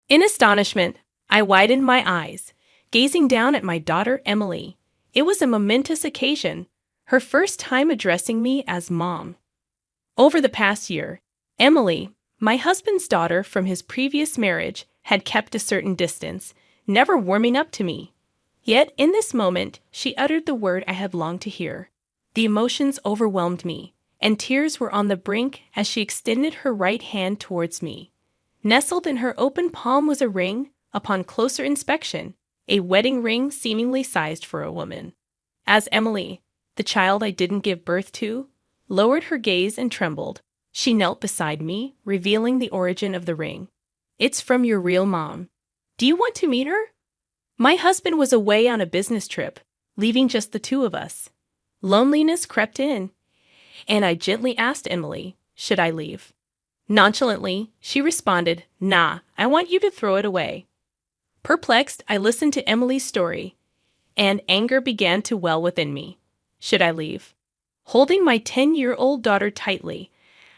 In astonishment, I widened my eyes, gazing down at my daughter Emily. It was a momentous occasion, her first time addressing me as Mom. Over the past year, Emily, my husband's daughter from his previous marriage, had kept a certain distance, never warming up to me. Yet in this moment, she uttered the word I had longed to hear. The emotions overwhelmed me, and tears were on the brink as she extended her right hand towards me. Nestled in her open palm was a ring, upon closer inspection, a wedding ring seemingly sized for a woman. As Emily, the child I didn't give birth to, lowered her gaze and trembled, she knelt beside me, revealing the origin of the ring. "It's from your real mom. Do you want to meet her?" My husband was away on a business trip, leaving just the two of us. Loneliness crept in, and I gently asked Emily, should I leave? Nonchalantly, she responded, "Nah, I want you to throw it away." Perplexed, I listened to Emily's story, and anger began to well within me. Should I leave? Holding my 10-year-old daughter tightly,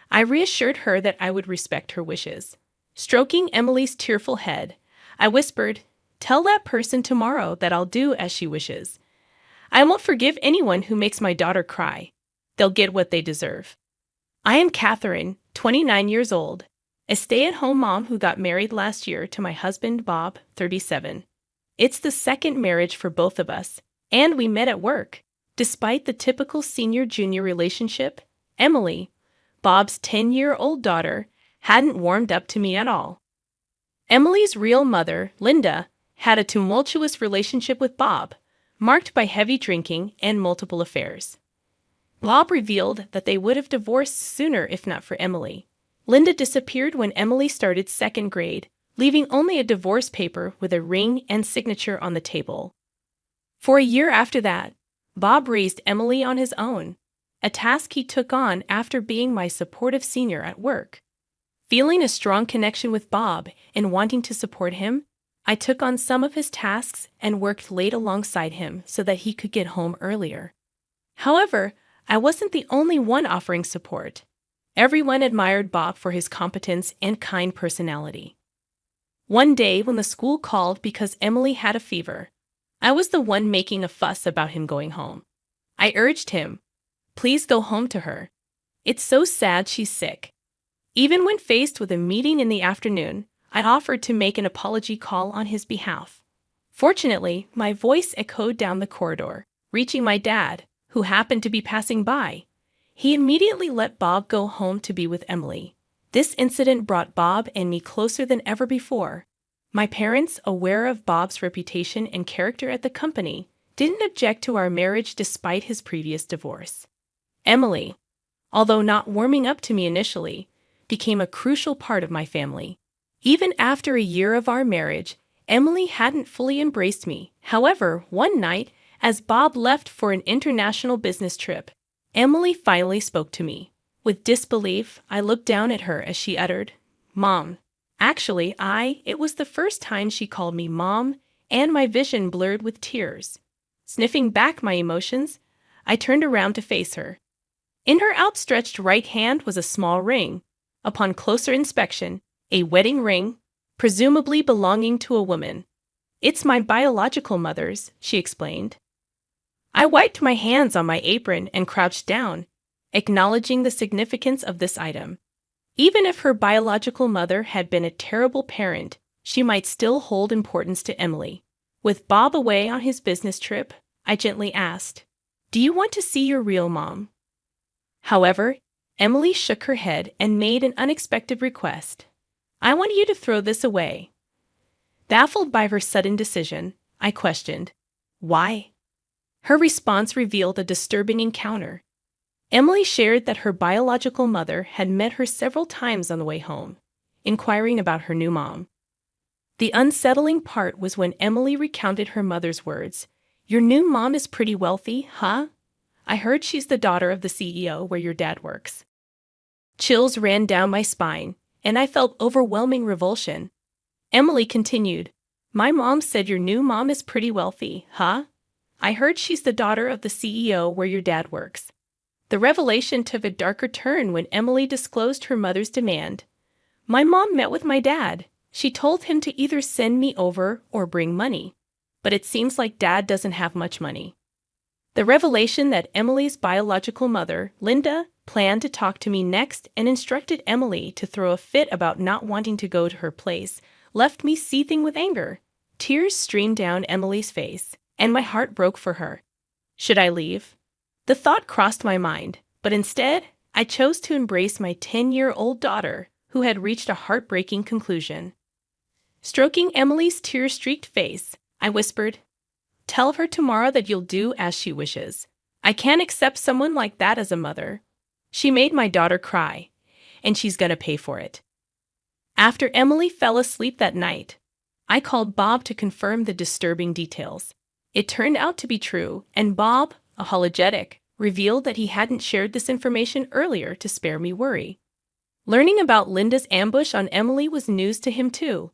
I reassured her that I would respect her wishes. Stroking Emily's tearful head, I whispered, "Tell that person tomorrow that I'll do as she wishes. I won't forgive anyone who makes my daughter cry. They'll get what they deserve." I am Catherine, 29 years old, a stay-at-home mom who got married last year to my husband, Bob, 37. It's the second marriage for both of us, and we met at work. Despite the typical senior-junior relationship, Emily, Bob's 10-year-old daughter, hadn't warmed up to me at all. Emily's real mother, Linda, had a tumultuous relationship with Bob, marked by heavy drinking and multiple affairs. Bob revealed that they would have divorced sooner if not for Emily. Linda disappeared when Emily started second grade, leaving only a divorce paper with a ring and signature on the table. For a year after that, Bob raised Emily on his own, a task he took on after being my supportive senior at work. Feeling a strong connection with Bob and wanting to support him, I took on some of his tasks and worked late alongside him so that he could get home earlier. However, I wasn't the only one offering support. Everyone admired Bob for his competence and kind personality. One day when the school called because Emily had a fever, I was the one making a fuss about him going home. I urged him, "Please go home to her. It's so sad she's sick." Even when faced with a meeting in the afternoon, I offered to make an apology call on his behalf. Fortunately, my voice echoed down the corridor, reaching my dad, who happened to be passing by. He immediately let Bob go home to be with Emily. This incident brought Bob and me closer than ever before. My parents, aware of Bob's reputation and character at the company, didn't object to our marriage despite his previous divorce. Emily, although not warming up to me initially, became a crucial part of my family. Even after a year of our marriage, Emily hadn't fully embraced me. However, one night, as Bob left for an international business trip, Emily finally spoke to me. With disbelief, I looked down at her as she uttered, "Mom." Actually, it was the first time she called me Mom, and my vision blurred with tears. Sniffing back my emotions, I turned around to face her. In her outstretched right hand was a small ring. Upon closer inspection, a wedding ring, presumably belonging to a woman. "It's my biological mother's," she explained. I wiped my hands on my apron and crouched down, acknowledging the significance of this item. Even if her biological mother had been a terrible parent, she might still hold importance to Emily. With Bob away on his business trip, I gently asked, "Do you want to see your real mom?" However, Emily shook her head and made an unexpected request. "I want you to throw this away." Baffled by her sudden decision, I questioned, "Why?" Her response revealed a disturbing encounter. Emily shared that her biological mother had met her several times on the way home, inquiring about her new mom. The unsettling part was when Emily recounted her mother's words, "Your new mom is pretty wealthy, huh? I heard she's the daughter of the CEO where your dad works." Chills ran down my spine, and I felt overwhelming revulsion. Emily continued, "My mom said your new mom is pretty wealthy, huh? I heard she's the daughter of the CEO where your dad works." The revelation took a darker turn when Emily disclosed her mother's demand. "My mom met with my dad. She told him to either send me over or bring money, but it seems like Dad doesn't have much money. The revelation that Emily's biological mother, Linda, planned to talk to me next and instructed Emily to throw a fit about not wanting to go to her place left me seething with anger. Tears streamed down Emily's face, and my heart broke for her. Should I leave? The thought crossed my mind, but instead, I chose to embrace my 10-year-old daughter, who had reached a heartbreaking conclusion. Stroking Emily's tear-streaked face, I whispered, "Tell her tomorrow that you'll do as she wishes. I can't accept someone like that as a mother. She made my daughter cry, and she's gonna pay for it." After Emily fell asleep that night, I called Bob to confirm the disturbing details. It turned out to be true, and Bob, apologetic, revealed that he hadn't shared this information earlier to spare me worry. Learning about Linda's ambush on Emily was news to him too.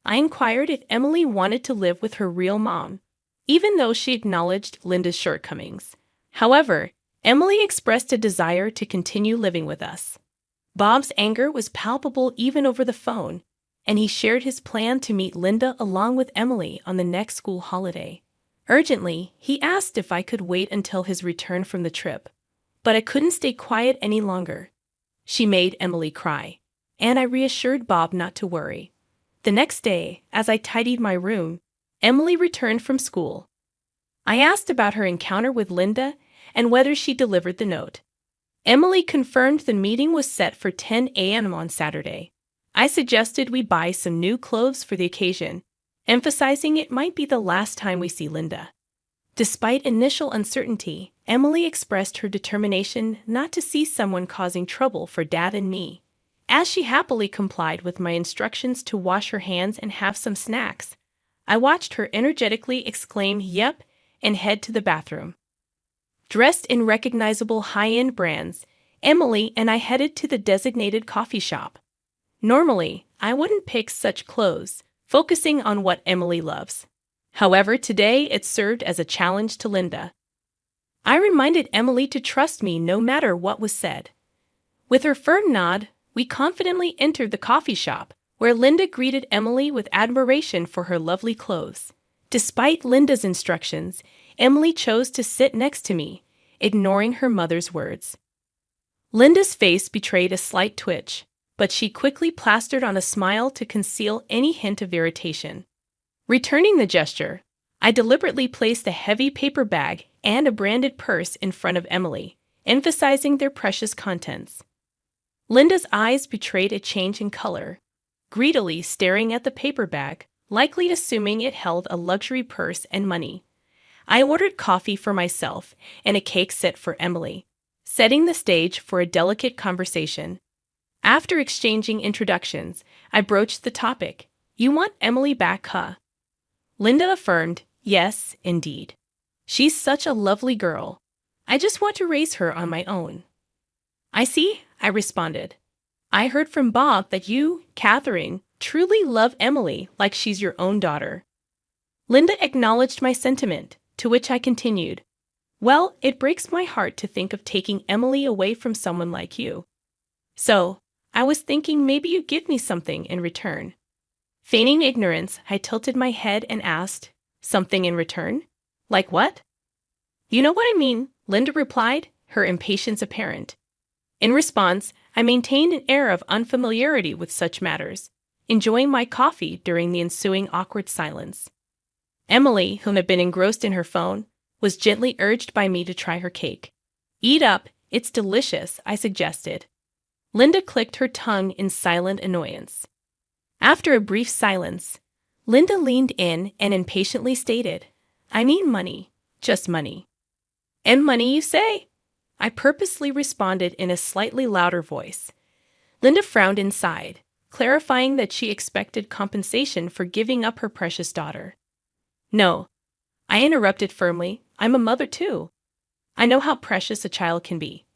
I inquired if Emily wanted to live with her real mom, even though she acknowledged Linda's shortcomings. However, Emily expressed a desire to continue living with us. Bob's anger was palpable even over the phone, and he shared his plan to meet Linda along with Emily on the next school holiday. Urgently, he asked if I could wait until his return from the trip, but I couldn't stay quiet any longer. She made Emily cry, and I reassured Bob not to worry. The next day, as I tidied my room, Emily returned from school. I asked about her encounter with Linda and whether she delivered the note. Emily confirmed the meeting was set for 10 a.m. on Saturday. I suggested we buy some new clothes for the occasion, emphasizing it might be the last time we see Linda. Despite initial uncertainty, Emily expressed her determination not to see someone causing trouble for Dad and me. As she happily complied with my instructions to wash her hands and have some snacks, I watched her energetically exclaim "Yep" and head to the bathroom. Dressed in recognizable high-end brands, Emily and I headed to the designated coffee shop. Normally, I wouldn't pick such clothes, focusing on what Emily loves. However, today it served as a challenge to Linda. I reminded Emily to trust me no matter what was said. With her firm nod, we confidently entered the coffee shop, where Linda greeted Emily with admiration for her lovely clothes. Despite Linda's instructions, Emily chose to sit next to me, ignoring her mother's words. Linda's face betrayed a slight twitch, but she quickly plastered on a smile to conceal any hint of irritation. Returning the gesture, I deliberately placed a heavy paper bag and a branded purse in front of Emily, emphasizing their precious contents. Linda's eyes betrayed a change in color, greedily staring at the paper bag, likely assuming it held a luxury purse and money. I ordered coffee for myself and a cake set for Emily, setting the stage for a delicate conversation. After exchanging introductions, I broached the topic. "You want Emily back, huh?" Linda affirmed, "Yes, indeed. She's such a lovely girl. I just want to raise her on my own." "I see," I responded. "I heard from Bob that you, Catherine, truly love Emily like she's your own daughter." Linda acknowledged my sentiment, to which I continued, "Well, it breaks my heart to think of taking Emily away from someone like you. So, I was thinking maybe you'd give me something in return." Feigning ignorance, I tilted my head and asked, "Something in return? Like what?" "You know what I mean," Linda replied, her impatience apparent. In response, I maintained an air of unfamiliarity with such matters, enjoying my coffee during the ensuing awkward silence. Emily, who had been engrossed in her phone, was gently urged by me to try her cake. "Eat up, it's delicious," I suggested. Linda clicked her tongue in silent annoyance. After a brief silence, Linda leaned in and impatiently stated, "I mean money, just money." "And money, you say?" I purposely responded in a slightly louder voice. Linda frowned inside, clarifying that she expected compensation for giving up her precious daughter. "No," I interrupted firmly, "I'm a mother too. I know how precious a child can be.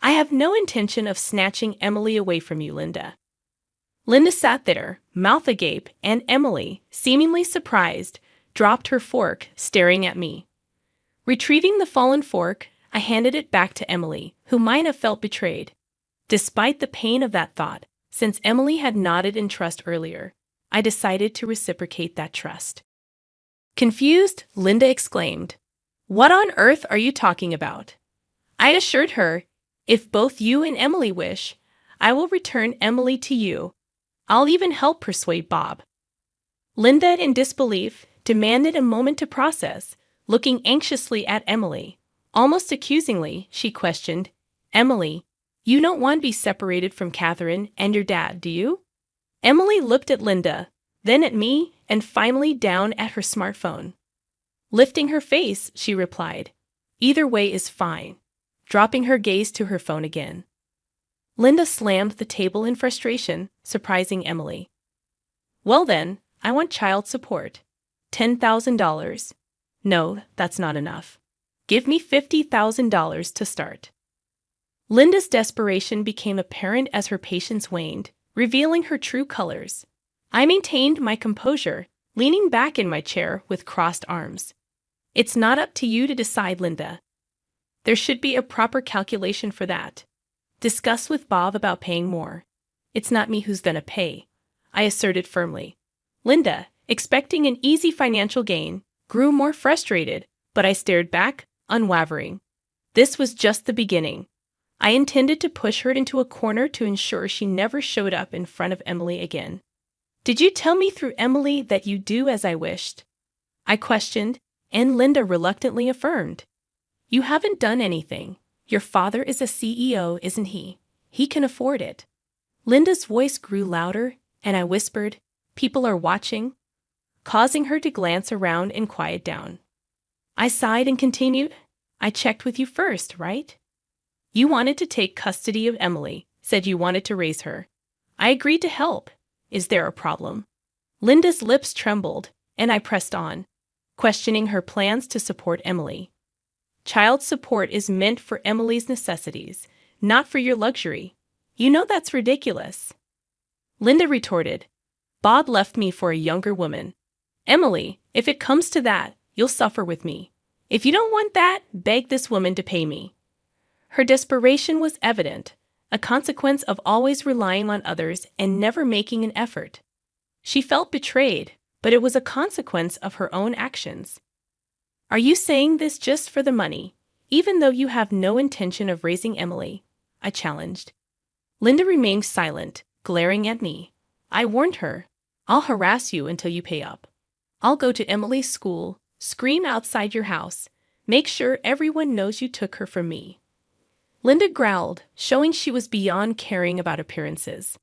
I have no intention of snatching Emily away from you, Linda." Linda sat there, mouth agape, and Emily, seemingly surprised, dropped her fork, staring at me. Retrieving the fallen fork, I handed it back to Emily, who might have felt betrayed. Despite the pain of that thought, since Emily had nodded in trust earlier, I decided to reciprocate that trust. Confused, Linda exclaimed, "What on earth are you talking about?" I assured her, "If both you and Emily wish, I will return Emily to you. I'll even help persuade Bob." Linda, in disbelief, demanded a moment to process, looking anxiously at Emily. Almost accusingly, she questioned, "Emily, you don't want to be separated from Catherine and your dad, do you?" Emily looked at Linda, then at me, and finally down at her smartphone. Lifting her face, she replied, "Either way is fine," dropping her gaze to her phone again. Linda slammed the table in frustration, surprising Emily. "Well then, I want child support. $10,000. No, that's not enough. Give me $50,000 to start." Linda's desperation became apparent as her patience waned, revealing her true colors. I maintained my composure, leaning back in my chair with crossed arms. "It's not up to you to decide, Linda. There should be a proper calculation for that. Discuss with Bob about paying more. It's not me who's gonna pay," I asserted firmly. Linda, expecting an easy financial gain, grew more frustrated, but I stared back, unwavering. This was just the beginning. I intended to push her into a corner to ensure she never showed up in front of Emily again. "Did you tell me through Emily that you do as I wished?" I questioned, and Linda reluctantly affirmed. "You haven't done anything. Your father is a CEO, isn't he? He can afford it." Linda's voice grew louder, and I whispered, "People are watching," causing her to glance around and quiet down. I sighed and continued, "I checked with you first, right? You wanted to take custody of Emily, said you wanted to raise her. I agreed to help. Is there a problem?" Linda's lips trembled, and I pressed on, questioning her plans to support Emily. "Child support is meant for Emily's necessities, not for your luxury. You know that's ridiculous." Linda retorted, "Bob left me for a younger woman. Emily, if it comes to that, you'll suffer with me. If you don't want that, beg this woman to pay me." Her desperation was evident, a consequence of always relying on others and never making an effort. She felt betrayed, but it was a consequence of her own actions. "Are you saying this just for the money, even though you have no intention of raising Emily?" I challenged. Linda remained silent, glaring at me. I warned her, "I'll harass you until you pay up. I'll go to Emily's school, scream outside your house, make sure everyone knows you took her from me." Linda growled, showing she was beyond caring about appearances.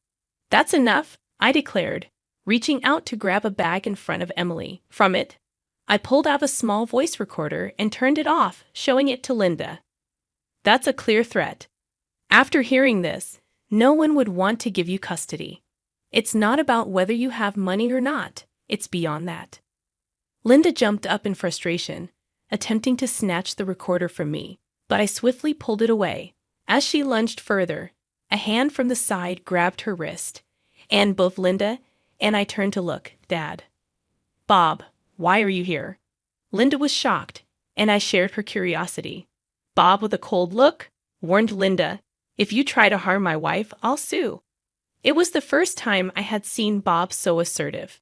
"That's enough," I declared, reaching out to grab a bag in front of Emily. From it, I pulled out a small voice recorder and turned it off, showing it to Linda. "That's a clear threat. After hearing this, no one would want to give you custody. It's not about whether you have money or not, it's beyond that." Linda jumped up in frustration, attempting to snatch the recorder from me, but I swiftly pulled it away. As she lunged further, a hand from the side grabbed her wrist, and both Linda and I turned to look. "Dad." "Bob, why are you here?" Linda was shocked, and I shared her curiosity. Bob, with a cold look, warned Linda, "If you try to harm my wife, I'll sue." It was the first time I had seen Bob so assertive.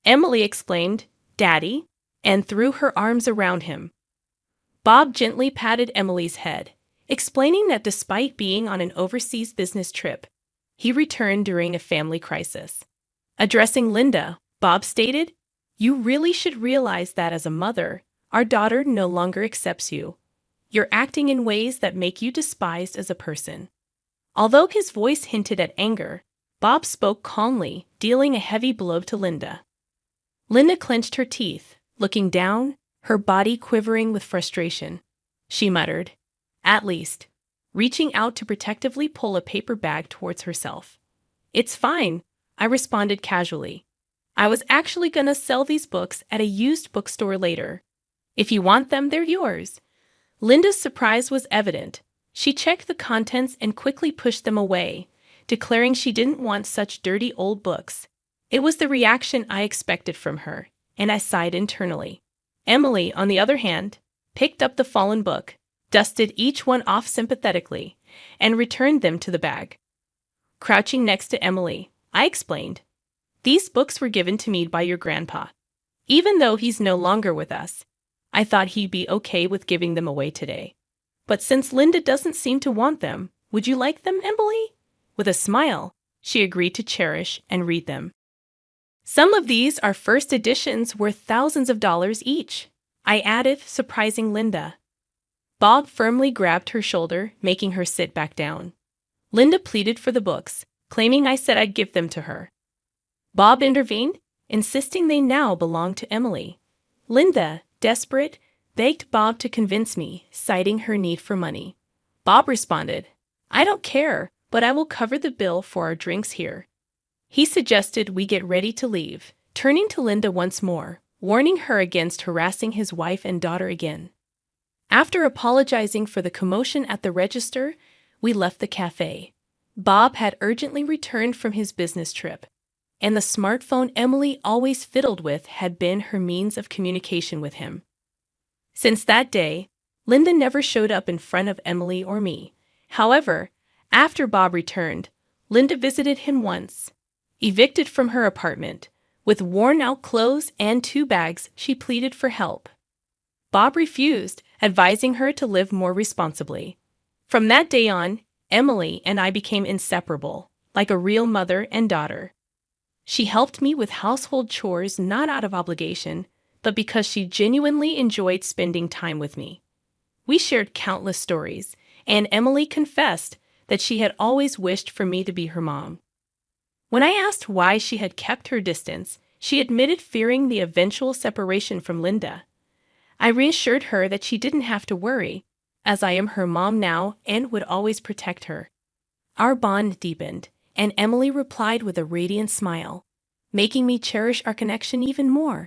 Emily exclaimed, "Daddy," and threw her arms around him. Bob gently patted Emily's head, explaining that despite being on an overseas business trip, he returned during a family crisis. Addressing Linda, Bob stated, "You really should realize that as a mother, our daughter no longer accepts you. You're acting in ways that make you despised as a person." Although his voice hinted at anger, Bob spoke calmly, dealing a heavy blow to Linda. Linda clenched her teeth, looking down, her body quivering with frustration. She muttered, "At least," reaching out to protectively pull a paper bag towards herself. "It's fine," I responded casually. "I was actually gonna sell these books at a used bookstore later. If you want them, they're yours." Linda's surprise was evident. She checked the contents and quickly pushed them away, declaring she didn't want such dirty old books. It was the reaction I expected from her, and I sighed internally. Emily, on the other hand, picked up the fallen book, dusted each one off sympathetically, and returned them to the bag. Crouching next to Emily, I explained, These books were given to me by your grandpa. Even though he's no longer with us, I thought he'd be okay with giving them away today. But since Linda doesn't seem to want them, would you like them, Emily?" With a smile, she agreed to cherish and read them. "Some of these are first editions worth thousands of dollars each," I added, surprising Linda. Bob firmly grabbed her shoulder, making her sit back down. Linda pleaded for the books, claiming I said I'd give them to her. Bob intervened, insisting they now belonged to Emily. Linda, desperate, begged Bob to convince me, citing her need for money. Bob responded, "I don't care, but I will cover the bill for our drinks here." He suggested we get ready to leave, turning to Linda once more, warning her against harassing his wife and daughter again. After apologizing for the commotion at the register, we left the cafe. Bob had urgently returned from his business trip, and the smartphone Emily always fiddled with had been her means of communication with him. Since that day, Linda never showed up in front of Emily or me. However, after Bob returned, Linda visited him once. Evicted from her apartment, with worn-out clothes and 2 bags, she pleaded for help. Bob refused, advising her to live more responsibly. From that day on, Emily and I became inseparable, like a real mother and daughter. She helped me with household chores not out of obligation, but because she genuinely enjoyed spending time with me. We shared countless stories, and Emily confessed that she had always wished for me to be her mom. When I asked why she had kept her distance, she admitted fearing the eventual separation from Linda. I reassured her that she didn't have to worry, as I am her mom now and would always protect her. Our bond deepened, and Emily replied with a radiant smile, making me cherish our connection even more.